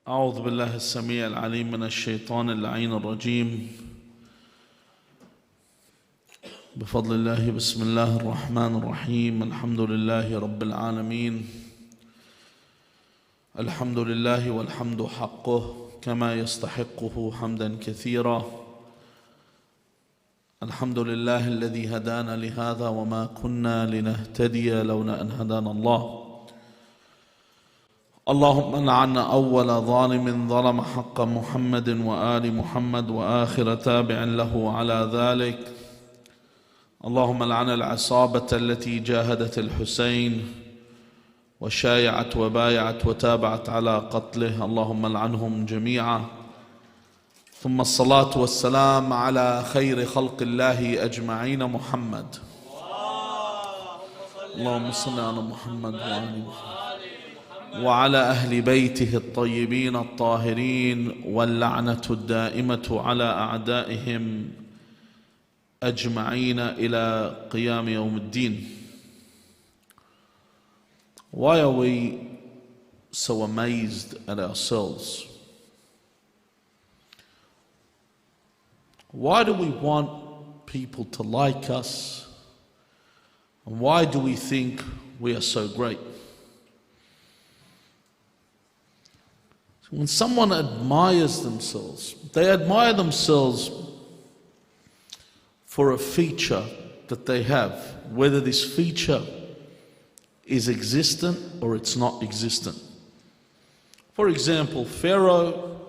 أعوذ بالله السميع العليم من الشيطان اللعين الرجيم بفضل الله بسم الله الرحمن الرحيم الحمد لله رب العالمين الحمد لله والحمد حقه كما يستحقه حمدا كثيرا الحمد لله الذي هدانا لهذا وما كنا لنهتدي لولا أن هدانا الله اللهم لعن أول ظالم ظلم حق محمد وآل محمد وآخر تابع له على ذلك اللهم لعن العصابة التي جاهدت الحسين وشايعت وبايعت وتابعت على قتله اللهم لعنهم جميعا ثم الصلاة والسلام على خير خلق الله أجمعين محمد اللهم صل على محمد وآل محمد وعلى أهل بيته الطيبين الطاهرين واللعنة الدائمة على أعدائهم أجمعين إلى قيام يوم الدين. Why are we so amazed at ourselves? Why do we want people to like us? And why do we think we are so great? When someone admires themselves, they admire themselves for a feature that they have, whether this feature is existent or it's not existent. For example, Pharaoh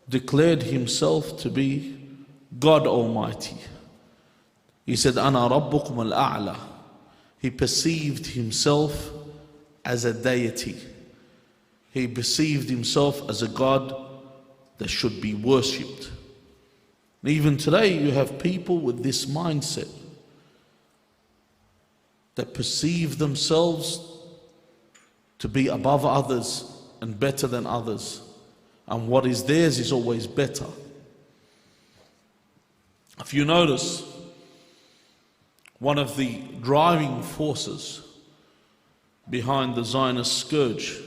declared himself to be God Almighty. He said, Ana Rabbukum al-A'la. He perceived himself as a deity. He perceived himself as a God that should be worshipped. And even today you have people with this mindset that perceive themselves to be above others and better than others. And what is theirs is always better. If you notice, one of the driving forces behind the Zionist scourge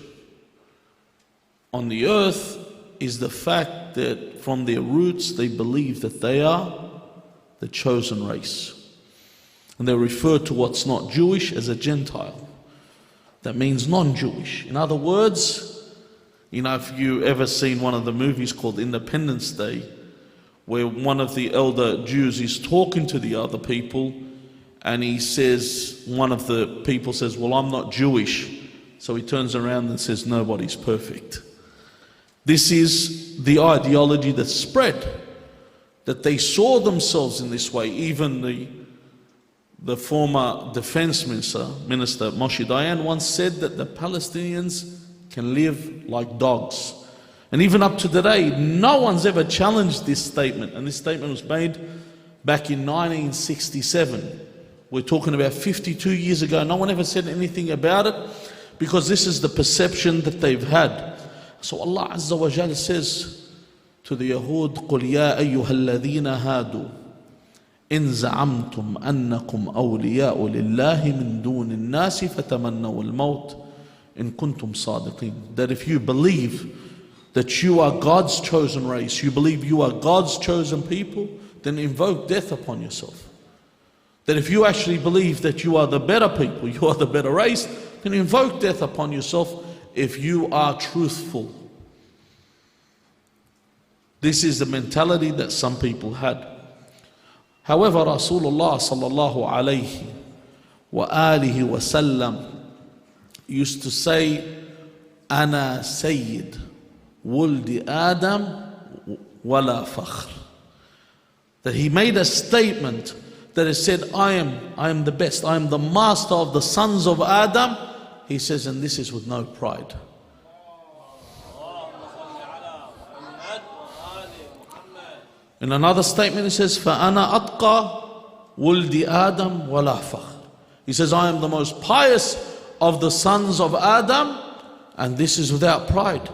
on the earth is the fact that from their roots they believe that they are the chosen race. And they refer to what's not Jewish as a Gentile. That means non-Jewish. In other words, if you ever seen one of the movies called Independence Day, where one of the elder Jews is talking to the other people and he says, one of the people says, well, I'm not Jewish. So he turns around and says, nobody's perfect. This is the ideology that spread, that they saw themselves in this way. Even the former defense minister Moshe Dayan once said that the Palestinians can live like dogs. And even up to today, no one's ever challenged this statement. And this statement was made back in 1967. We're talking about 52 years ago. No one ever said anything about it because this is the perception that they've had. So Allah Azza wa Jal says to the Yahud, قُلْ يَا أَيُّهَا الَّذِينَ هَادُوا إِن زَعَمْتُمْ أَنَّكُمْ أَوْلِيَاءُ لِلَّهِ مِن دُونِ النَّاسِ فَتَمَنَّوُا الْمَوْتِ إِن كُنْتُمْ صَادِقِينَ. That if you believe that you are God's chosen race, you believe you are God's chosen people, then invoke death upon yourself. That if you actually believe that you are the better people, you are the better race, then invoke death upon yourself if you are truthful. This is the mentality that some people had. However, Rasulullah sallallahu alayhi wa alihi wa sallam used to say, Ana Sayyid Wuldi Adam wala fakhr. That he made a statement that he said, I am the best, I am the master of the sons of Adam. He says, and this is with no pride. In another statement he says, فَأَنَا أَتْقَى وُلْدِ آدَمْ وَلَا فَخْرٍ. He says, I am the most pious of the sons of Adam, and this is without pride.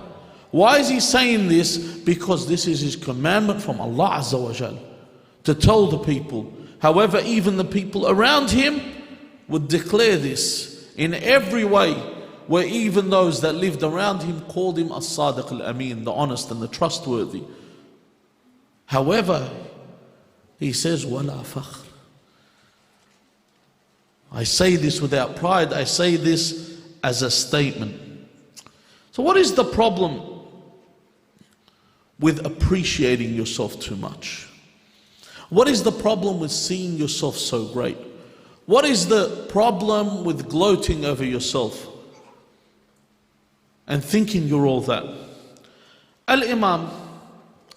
Why is he saying this? Because this is his commandment from Allah Azza wa Jal, to tell the people. However, even the people around him would declare this in every way. where even those that lived around him called him as-sadiq al-amin, the honest and the trustworthy. However, he says, وَلَا فَخْرٍ. I say this without pride, I say this as a statement. So what is the problem with appreciating yourself too much? What is the problem with seeing yourself so great? What is the problem with gloating over yourself and thinking you're all that? Al-Imam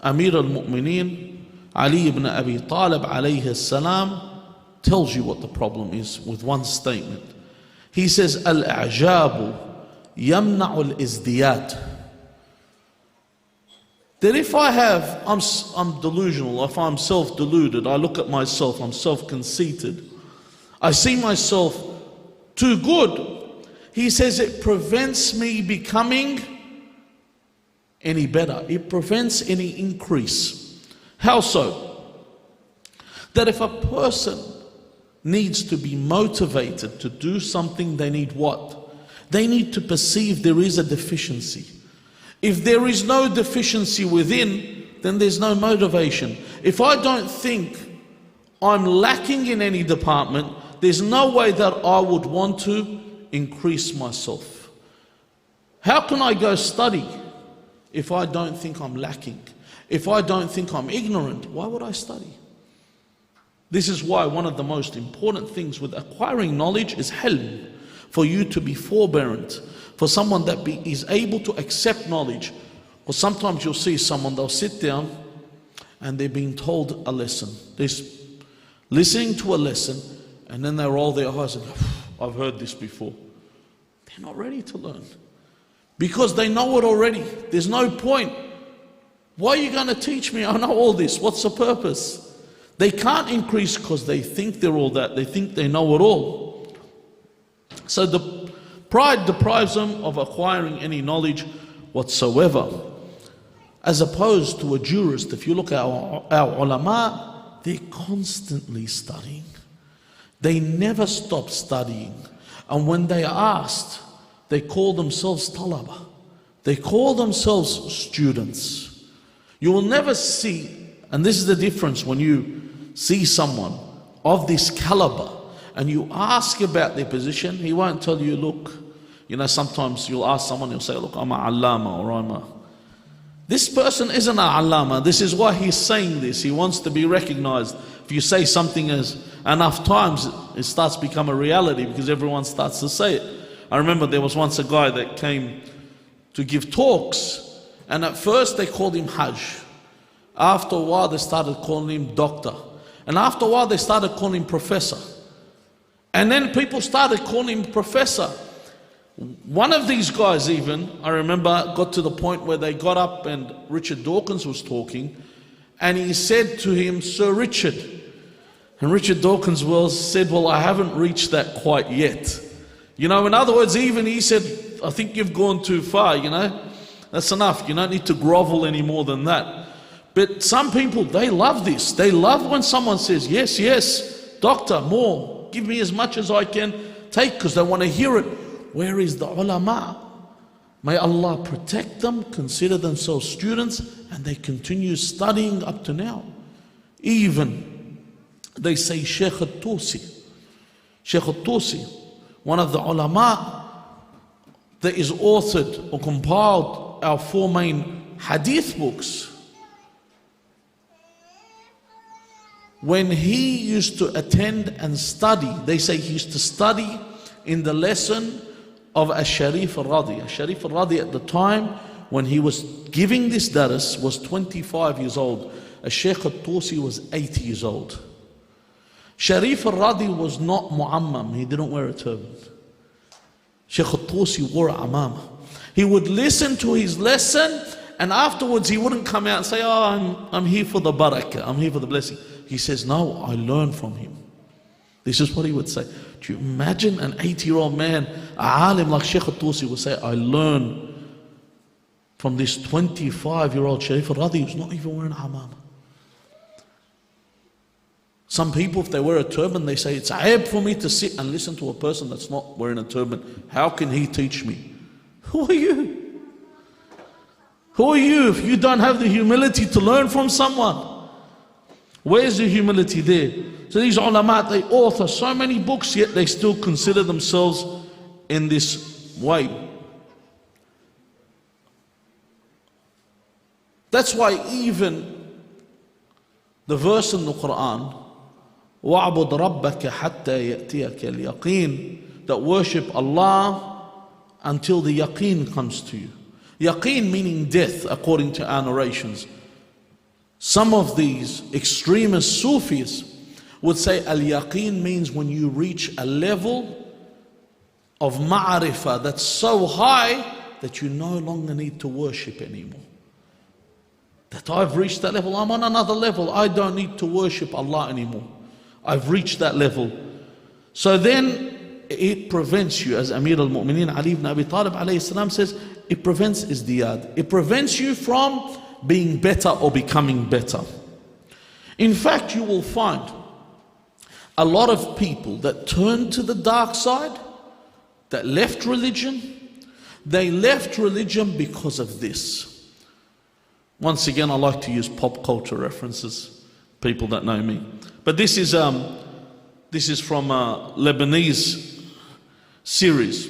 Amir al-Mu'mineen Ali ibn Abi Talib alayhi salam tells you what the problem is with one statement. He says, Al-A'jabu yamna'u al-izdiyat. That if I'm delusional, if I'm self-deluded, I look at myself, I'm self-conceited, I see myself too good, he says it prevents me becoming any better. It prevents any increase. How so? That if a person needs to be motivated to do something, they need what? They need to perceive there is a deficiency. If there is no deficiency within, then there's no motivation. If I don't think I'm lacking in any department, there's no way that I would want to increase myself. How can I go study if I don't think I'm lacking? If I don't think I'm ignorant, why would I study? This is why one of the most important things with acquiring knowledge is hilm, for you to be forbearant, for someone that is able to accept knowledge. Or sometimes you'll see someone, they'll sit down and they're being told a lesson. They're listening to a lesson and then they roll their eyes and go, I've heard this before. They're not ready to learn because they know it already. There's no point. Why are you going to teach me? I know all this. What's the purpose? They can't increase because they think they're all that. They think they know it all. So the pride deprives them of acquiring any knowledge whatsoever. As opposed to a jurist, if you look at our ulama, they're constantly studying. They never stop studying. And when they are asked, they call themselves talaba. They call themselves students. You will never see, and this is the difference when you see someone of this caliber and you ask about their position, he won't tell you, look, sometimes you'll ask someone, he'll say, look, I'm a allama or I'm a... This person isn't an allama. This is why he's saying this. He wants to be recognized. If you say something enough times, it starts to become a reality because everyone starts to say it. I remember there was once a guy that came to give talks, and at first they called him Hajj. After a while they started calling him doctor. And after a while they started calling him professor. And then people started calling him professor. One of these guys even, I remember, got to the point where they got up and Richard Dawkins was talking and he said to him, Sir Richard. And Richard Dawkins said, well, I haven't reached that quite yet. In other words, even he said, I think you've gone too far, That's enough. You don't need to grovel any more than that. But some people, they love this. They love when someone says, yes, yes, doctor, more. Give me as much as I can take because they want to hear it. Where is the ulama? May Allah protect them, consider themselves students, and they continue studying up to now. Even, they say Shaykh al-Tusi. Shaykh al-Tusi, one of the ulama that is authored or compiled our 4 main hadith books. When he used to attend and study, they say he used to study in the lesson of Al-Sharif al-Radi. Al-Sharif al-Radi at the time when he was giving this daras was 25 years old. Al-Shaykh al-Tusi was 80 years old. Sharif al-Radi was not mu'ammam, he didn't wear a turban. Shaykh al-Tusi wore a amama. He would listen to his lesson and afterwards he wouldn't come out and say, oh, I'm here for the barakah, I'm here for the blessing. He says, no, I learned from him. This is what he would say. Do you imagine an 80-year-old man, a alim like Shaykh al-Tusi would say, I learned from this 25-year-old Sharif al-Radi who's not even wearing a hamama. Some people, if they wear a turban, they say, it's ayb for me to sit and listen to a person that's not wearing a turban. How can he teach me? Who are you? Who are you if you don't have the humility to learn from someone? Where's the humility there? So these ulama, they author so many books, yet they still consider themselves in this way. That's why even the verse in the Quran, وَعْبُدْ رَبَّكَ حَتَّى يَأْتِيَكَ الْيَقِينَ, that worship Allah until the yaqeen comes to you. Yaqeen meaning death, according to our narrations. Some of these extremist Sufis would say al-yaqeen means when you reach a level of ma'rifah that's so high that you no longer need to worship anymore. That I've reached that level, I'm on another level, I don't need to worship Allah anymore. I've reached that level. So then it prevents you, as Amir al-Mu'mineen Ali ibn Abi Talib alayhi salam says, it prevents izdiyad. It prevents you from being better or becoming better. In fact, you will find a lot of people that turned to the dark side, that left religion, they left religion because of this. Once again, I like to use pop culture references, people that know me. But this is from a Lebanese series.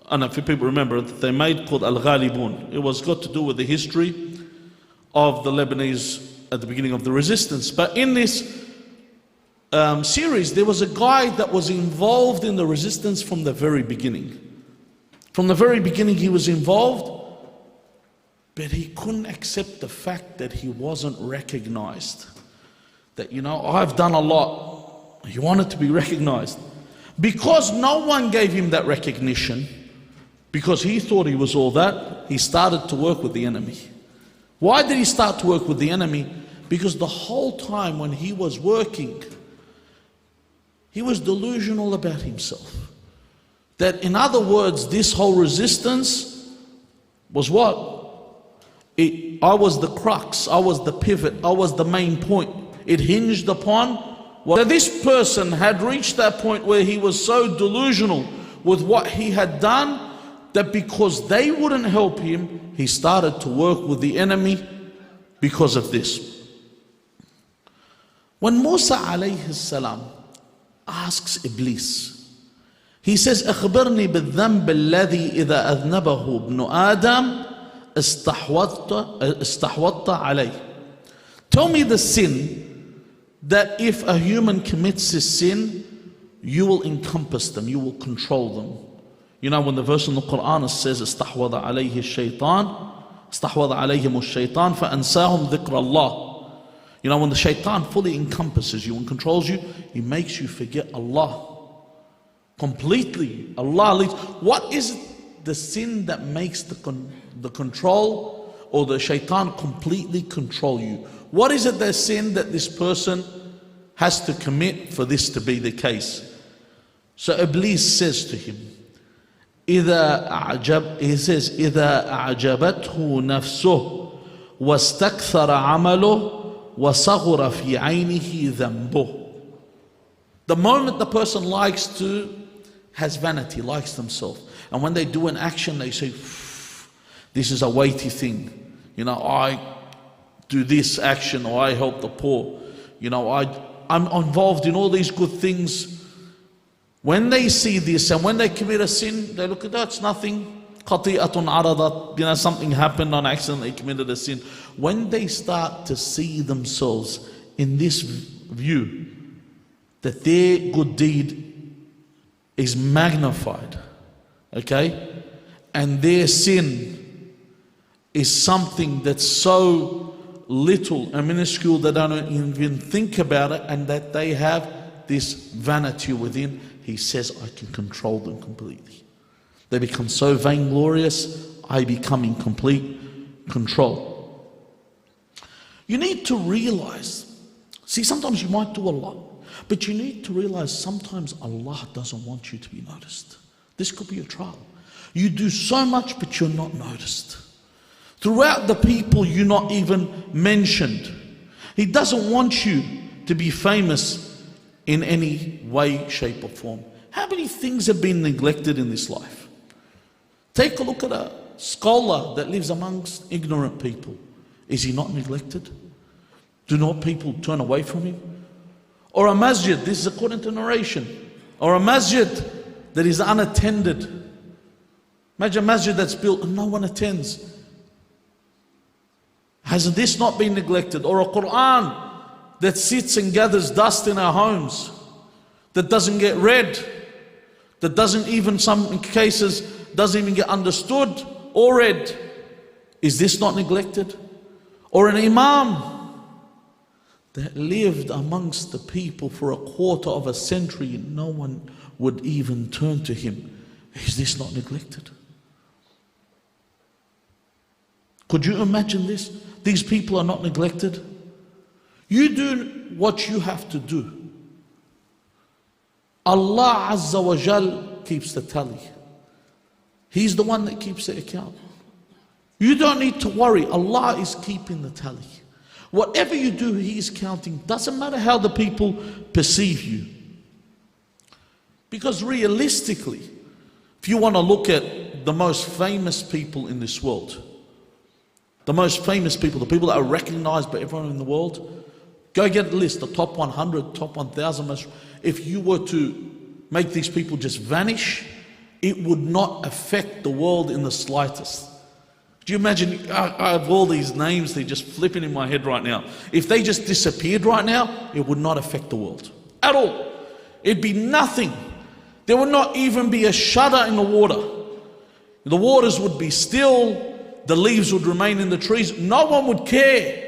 I don't know if people remember that they made called Al-Ghalibun. It was got to do with the history of the Lebanese at the beginning of the resistance. But in this series, there was a guy that was involved in the resistance from the very beginning. From the very beginning he was involved, but he couldn't accept the fact that he wasn't recognized. That, you know, I've done a lot. He wanted to be recognized. Because no one gave him that recognition, because he thought he was all that, he started to work with the enemy. Why did he start to work with the enemy? Because the whole time when he was working, he was delusional about himself. That, in other words, this whole resistance was what? I was the crux, I was the pivot, I was the main point. It hinged upon what this person had reached that point where he was so delusional with what he had done that because they wouldn't help him, he started to work with the enemy because of this. When Musa alayhi salam asks Iblis, he says, أخبرني بالذنب الذي إذا أذنبه ابن آدم استحوطت عليه. Tell me the sin that if a human commits this sin, you will encompass them, you will control them. You know, when the verse in the Quran says, استحوذ عليه الشيطان استحوذ عليهم الشيطان فأنساهم ذكر الله. You know, when the shaitan fully encompasses you and controls you, he makes you forget Allah completely. Allah leads. What is the sin that makes the control or the shaitan completely control you? What is it that sin that this person has to commit for this to be the case? So Iblis says to him, he says, إذا أعجبته نفسه واستكثر عمله وصغر في عينه ذنبه. The moment the person has vanity, likes themselves, and when they do an action, they say, this is a weighty thing. You know, I do this action, or I help the poor. You know, I'm involved in all these good things. When they see this and when they commit a sin, they look at that, it's nothing. Qati'atun aradat, you know, something happened on accident, they committed a sin. When they start to see themselves in this view, that their good deed is magnified, okay, and their sin is something that's so little and minuscule that they don't even think about it, and that they have this vanity within, he says, I can control them completely. They become so vainglorious, I become in complete control. You need to realize, see, sometimes you might do a lot, but you need to realize sometimes Allah doesn't want you to be noticed. This could be a trial. You do so much, but you're not noticed. Throughout the people, you're not even mentioned. He doesn't want you to be famous in any way, shape or form. How many things have been neglected in this life? Take a look at a scholar that lives amongst ignorant people. Is he not neglected? Do not people turn away from him? Or a masjid, this is according to narration, or a masjid that is unattended. Imagine a masjid that's built and no one attends. Has this not been neglected? Or a Quran that sits and gathers dust in our homes, that doesn't get read, that doesn't even, some cases, doesn't even get understood or read. Is this not neglected? Or an imam that lived amongst the people for a quarter of a century and no one would even turn to him. Is this not neglected? Could you imagine this? These people are not neglected. You do what you have to do. Allah Azza wa Jal keeps the tally. He's the one that keeps the account. You don't need to worry. Allah is keeping the tally. Whatever you do, He is counting. Doesn't matter how the people perceive you. Because realistically, if you want to look at the most famous people in this world, the most famous people, the people that are recognized by everyone in the world, go get a list, the top 100, top 1,000. If you were to make these people just vanish, it would not affect the world in the slightest. Do you imagine, I have all these names, they're just flipping in my head right now. If they just disappeared right now, it would not affect the world at all. It'd be nothing. There would not even be a shudder in the water. The waters would be still, the leaves would remain in the trees. No one would care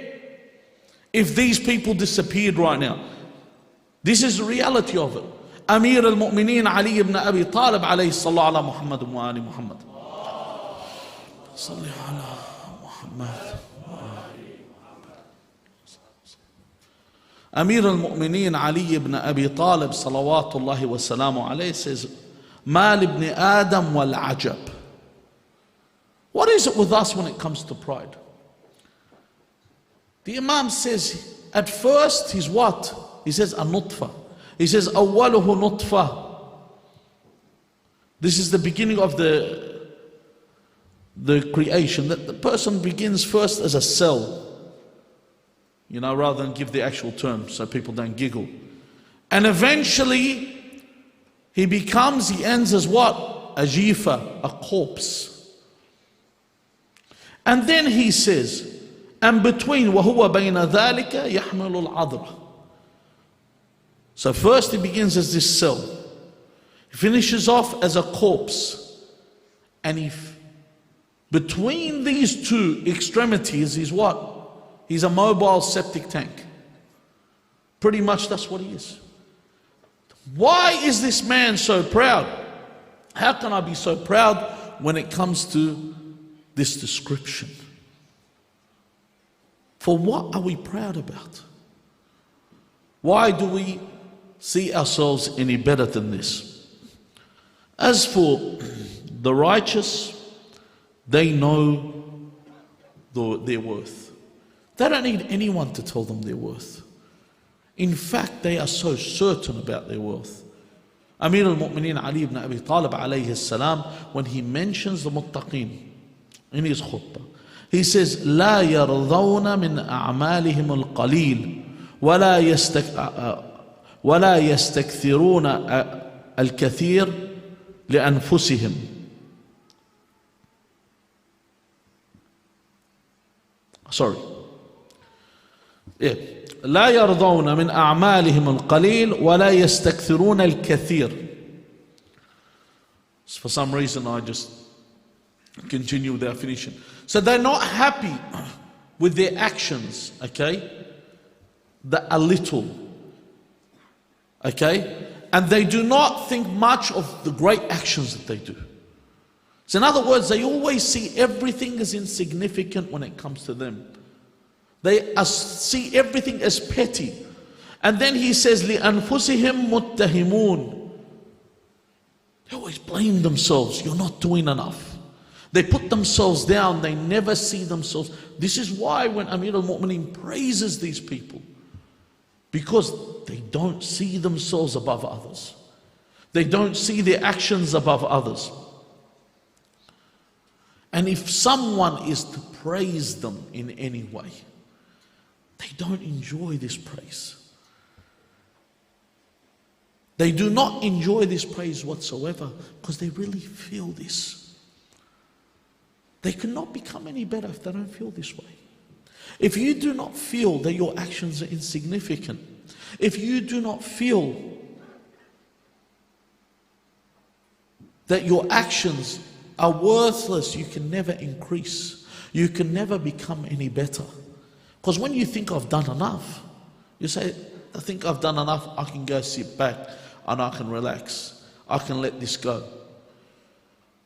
if these people disappeared right now. This is the reality of it. Amir al-Mu'mineen Ali ibn Abi Talib alayhi sallallahu ala Muhammad wa ali Muhammad. Salli ala Muhammad. Amir al-Mu'mineen Ali ibn Abi Talib salawatullahi wa salamu alayhi says, Mal ibn Adam wal ajab. What is it with us when it comes to pride? The Imam says, at first he's what? He says, a nutfa. He says, awwaluhu nutfa. This is the beginning of the creation. That the person begins first as a cell. You know, rather than give the actual term so people don't giggle. And eventually, he ends as what? A jifa, a corpse. And then he says, and between وَهُوَ بَيْنَ ذَلِكَ يَحْمِلُ الْعَذْرَ. So first he begins as this cell. He finishes off as a corpse. And between these two extremities is what? He's a mobile septic tank. Pretty much that's what he is. Why is this man so proud? How can I be so proud when it comes to this description? For what are we proud about? Why do we see ourselves any better than this? As for the righteous, they know their worth. They don't need anyone to tell them their worth. In fact, they are so certain about their worth. Amir al-Mu'mineen Ali ibn Abi Talib alayhi salam, when he mentions the muttaqeen in his khutbah, he says, لا يرضون من أعمالهم القليل ولا يستكثرون الكثير لأنفسهم. Sorry. Yeah. لا يرضون من أعمالهم القليل ولا يستكثرون الكثير. For some reason I just continue without finishing. So they're not happy with their actions, okay? A little, okay? And they do not think much of the great actions that they do. So in other words, they always see everything as insignificant when it comes to them. They see everything as petty. And then he says, لِأَنفُسِهِمْ مُتَّهِمُونَ. They always blame themselves. You're not doing enough. They put themselves down. They never see themselves. This is why when Amir al-Mu'mineen praises these people, because they don't see themselves above others. They don't see their actions above others. And if someone is to praise them in any way, they don't enjoy this praise. They do not enjoy this praise whatsoever because they really feel this. They cannot become any better if they don't feel this way. If you do not feel that your actions are insignificant, if you do not feel that your actions are worthless, you can never increase. You can never become any better. Because when you think I've done enough, you say, I think I've done enough, I can go sit back and I can relax. I can let this go.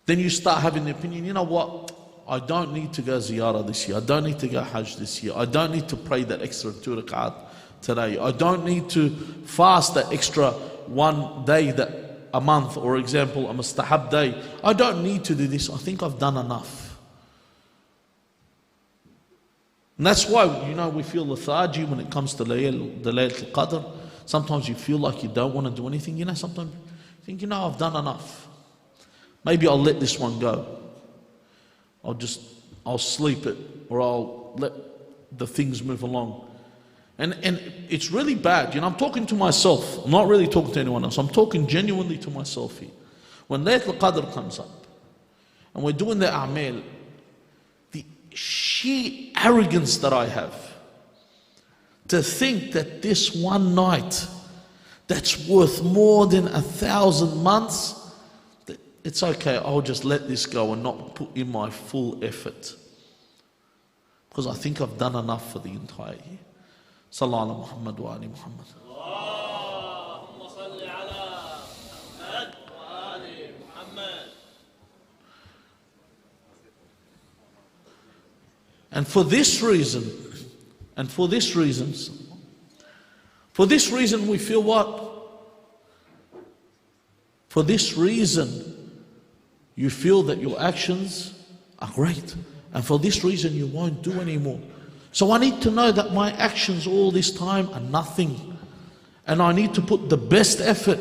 Then you start having the opinion, you know what? I don't need to go ziyarah this year. I don't need to go hajj this year. I don't need to pray that extra 2 rak'at today. I don't need to fast that extra one day that a month, or example, a mustahab day. I don't need to do this. I think I've done enough. And that's why, we feel lethargy when it comes to the Laylatul Qadr. Sometimes you feel like you don't want to do anything. Sometimes you think, I've done enough. Maybe I'll let this one go. I'll sleep it, or I'll let the things move along. And it's really bad. I'm talking to myself. I'm not really talking to anyone else. I'm talking genuinely to myself here. When Laylatul Qadr comes up, and we're doing the a'mal, the sheer arrogance that I have to think that this one night that's worth more than 1,000 months, it's okay, I'll just let this go and not put in my full effort. Because I think I've done enough for the entire year. Sallallahu ala Muhammad wa ali Muhammad. Allahumma salli ala Muhammad wa ali Muhammad. And for this reason we feel what? For this reason you feel that your actions are great. And for this reason you won't do anymore. So I need to know that my actions all this time are nothing. And I need to put the best effort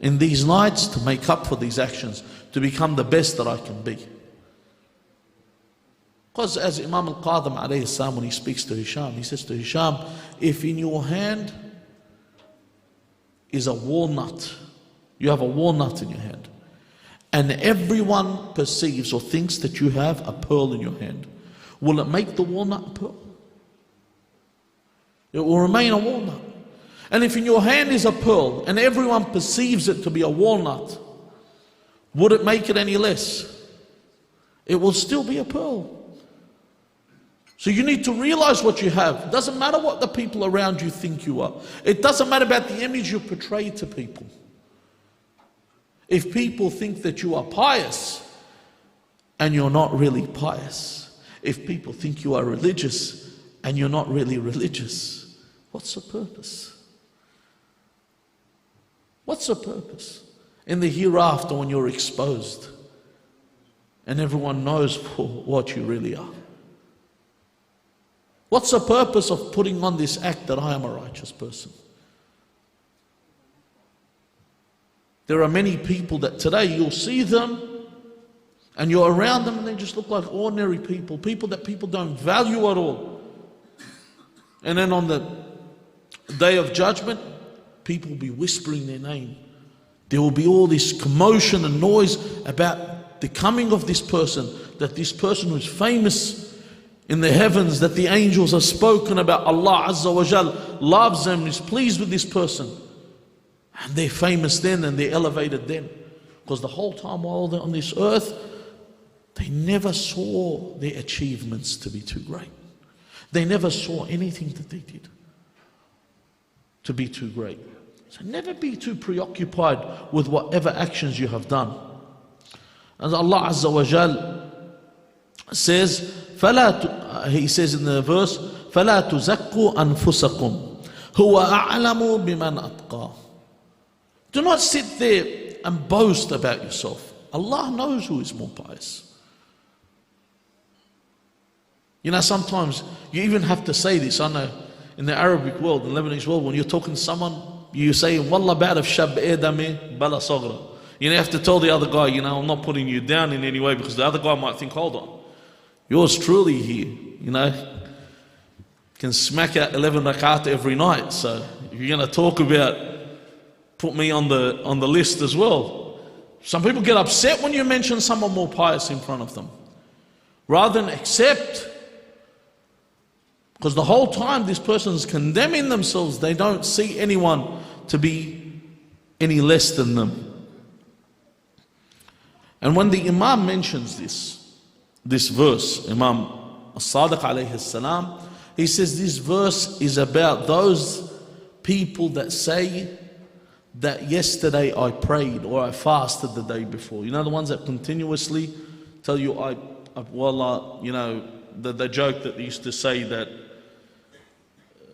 in these nights to make up for these actions, to become the best that I can be. Because as Imam al-Qadim alayhi salam, when he speaks to Hisham, he says to Hisham, if in your hand is a walnut, you have a walnut in your hand, and everyone perceives or thinks that you have a pearl in your hand, will it make the walnut a pearl? It will remain a walnut. And if in your hand is a pearl and everyone perceives it to be a walnut, would it make it any less? It will still be a pearl. So you need to realize what you have. It doesn't matter what the people around you think you are. It doesn't matter about the image you portray to people. If people think that you are pious and you're not really pious, if people think you are religious and you're not really religious, what's the purpose? What's the purpose? In the hereafter, when you're exposed and everyone knows what you really are. What's the purpose of putting on this act that I am a righteous person? There are many people that today you'll see them and you're around them and they just look like ordinary people, people that people don't value at all. And then on the day of judgment, people will be whispering their name. There will be all this commotion and noise about the coming of this person, that this person who's famous in the heavens, that the angels have spoken about, Allah Azza wa Jal loves them, is pleased with this person. And they're famous then and they're elevated then. Because the whole time while they're on this earth, they never saw their achievements to be too great. They never saw anything that they did to be too great. So never be too preoccupied with whatever actions you have done. As Allah Azza wa Jal says, he says in the verse, فَلَا تُزَكُّوا أَنفُسَكُمْ هُوَ أَعْلَمُ بِمَنْ أَتْقَى. Do not sit there and boast about yourself. Allah knows who is more pious. Sometimes you even have to say this. I know in the Arabic world, in the Lebanese world, when you're talking to someone, you say, Wallah ba'raf shab edame bala sagra. You have to tell the other guy, I'm not putting you down in any way, because the other guy might think, hold on, yours truly here, can smack out 11 rakat every night. So if you're going to talk about, put me on the list as well. Some people get upset when you mention someone more pious in front of them, rather than accept. Because the whole time this person's condemning themselves, they don't see anyone to be any less than them. And when the Imam mentions this verse, Imam As-Sadiq alayhi salam, he says this verse is about those people that say that yesterday I prayed or I fasted the day before. The ones that continuously tell you, the joke that they used to say that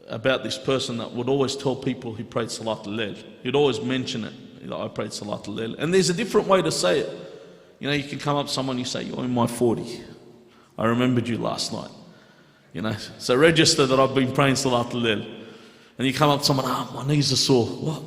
about this person that would always tell people he prayed Salat al-Layl. He'd always mention it, I prayed Salat al-Layl. And there's a different way to say it. You can come up to someone, you say, you're in my 40. I remembered you last night. So register that I've been praying Salat al-Layl. And you come up to someone, my knees are sore. What?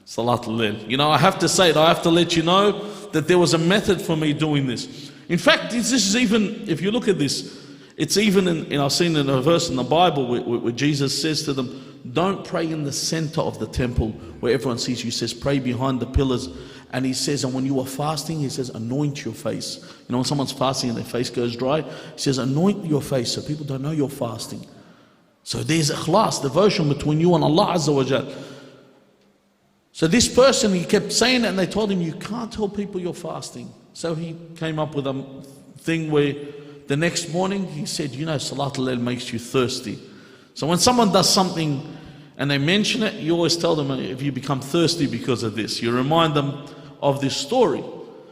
Salat al-Layl. I have to say it, I have to let you know that there was a method for me doing this. In fact, this is even, if you look at this, it's even in I've seen in a verse in the Bible where Jesus says to them, don't pray in the center of the temple where everyone sees you. He says, pray behind the pillars. And he says, and when you are fasting, he says, anoint your face. When someone's fasting and their face goes dry, he says, anoint your face so people don't know you're fasting. So there's ikhlas, devotion between you and Allah Azza wa Jal. So this person, he kept saying it, and they told him, you can't tell people you're fasting. So he came up with a thing where the next morning he said, Salat al-Layl makes you thirsty. So when someone does something and they mention it, you always tell them, if you become thirsty because of this, you remind them of this story.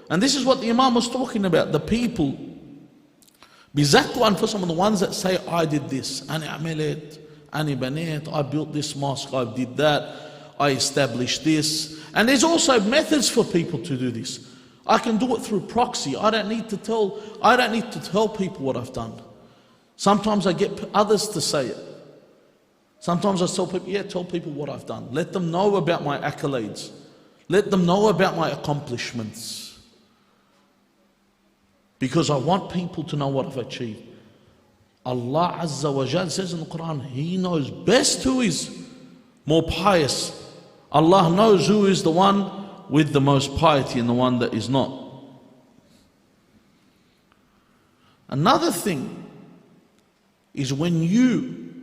And this is what the Imam was talking about, the people. Bizakku anfusahum, the ones that say, I did this, ani amilat, ani banat, I built this mosque, I did that, I established this. And there's also methods for people to do this. I can do it through proxy. I don't need to tell people what I've done. Sometimes I get others to say it. Sometimes I tell people, tell people what I've done. Let them know about my accolades. Let them know about my accomplishments. Because I want people to know what I've achieved. Allah Azza wa Jal says in the Quran, He knows best who is more pious. Allah knows who is the one with the most piety and the one that is not. Another thing is when you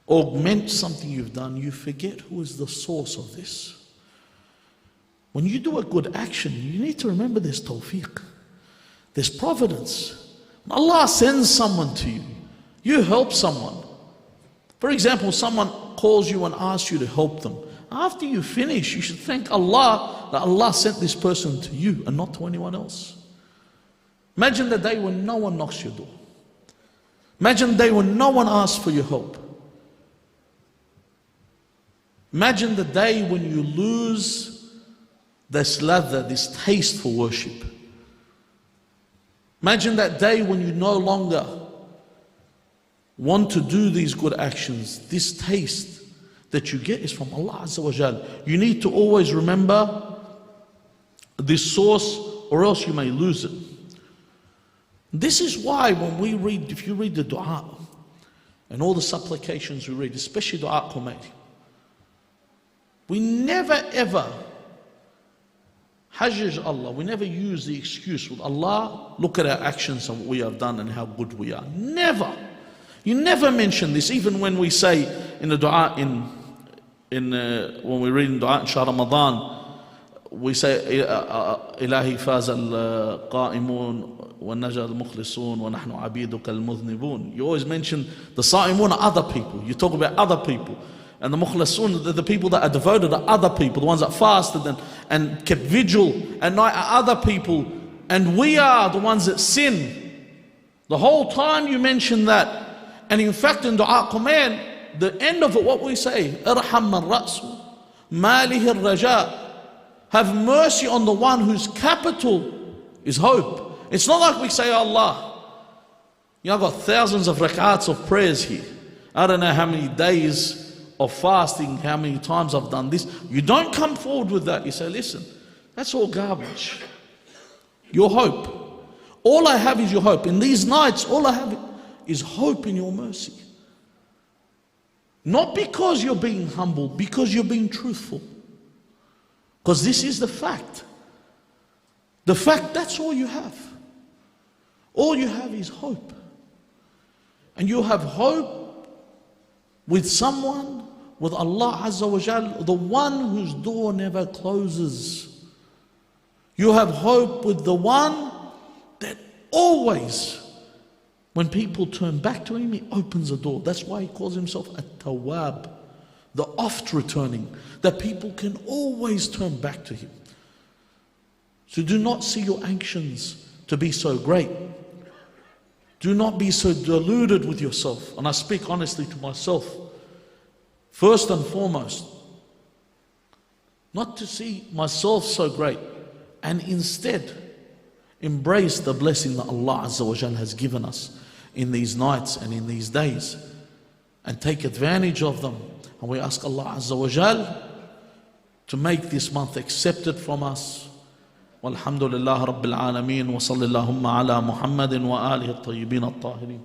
augment something you've done, you forget who is the source of this. When you do a good action, you need to remember there's tawfiq, there's providence. When Allah sends someone to you, you help someone. For example, someone calls you and asks you to help them. After you finish, you should thank Allah that Allah sent this person to you and not to anyone else. Imagine the day when no one knocks your door. Imagine the day when no one asks for your help. Imagine the day when you lose this ladha, this taste for worship. Imagine that day when you no longer want to do these good actions. This taste that you get is from Allah Azza wa Jal. You need to always remember this source, or else you may lose it. This is why when we read, if you read the dua and all the supplications we read, especially dua Qumayl, we never ever hajjaj Allah, we never use the excuse with Allah, look at our actions and what we have done and how good we are. Never. You never mention this, even when we say in the dua when we read in dua in Shahr Ramadan, we say Ilahi faz al-qa'imun wa naja al-mukhlisun wa nahnu abiduka al-mudhnibun. You always mention the sa'imun are other people. You talk about other people. And the mukhlisun, the people that are devoted are other people. The ones that fasted and kept vigil at night are other people. And we are the ones that sin. The whole time you mention that. And in fact in dua Qumayl, the end of it, what we say, Irham man ra'su, malihi al-raja. Have mercy on the one whose capital is hope. It's not like we say, Allah, I've got thousands of rak'ats of prayers here. I don't know how many days of fasting, how many times I've done this. You don't come forward with that. You say, listen, that's all garbage. Your hope. All I have is your hope. In these nights, all I have is hope in your mercy. Not because you're being humble, because you're being truthful. Because this is the fact. The fact, that's all you have. All you have is hope. And you have hope with someone, with Allah Azza wa Jal, the one whose door never closes. You have hope with the one that always, when people turn back to him, he opens a door. That's why he calls himself At-Tawwab, the oft returning, that people can always turn back to him. So do not see your actions to be so great. Do not be so deluded with yourself. And I speak honestly to myself. First and foremost, not to see myself so great, and instead embrace the blessing that Allah Azza wa Jal has given us in these nights and in these days, and take advantage of them. And we ask Allah Azza wa Jal to make this month accepted from us. والحمد لله رب العالمين وصلى اللهم على محمد وآله الطيبين الطاهرين.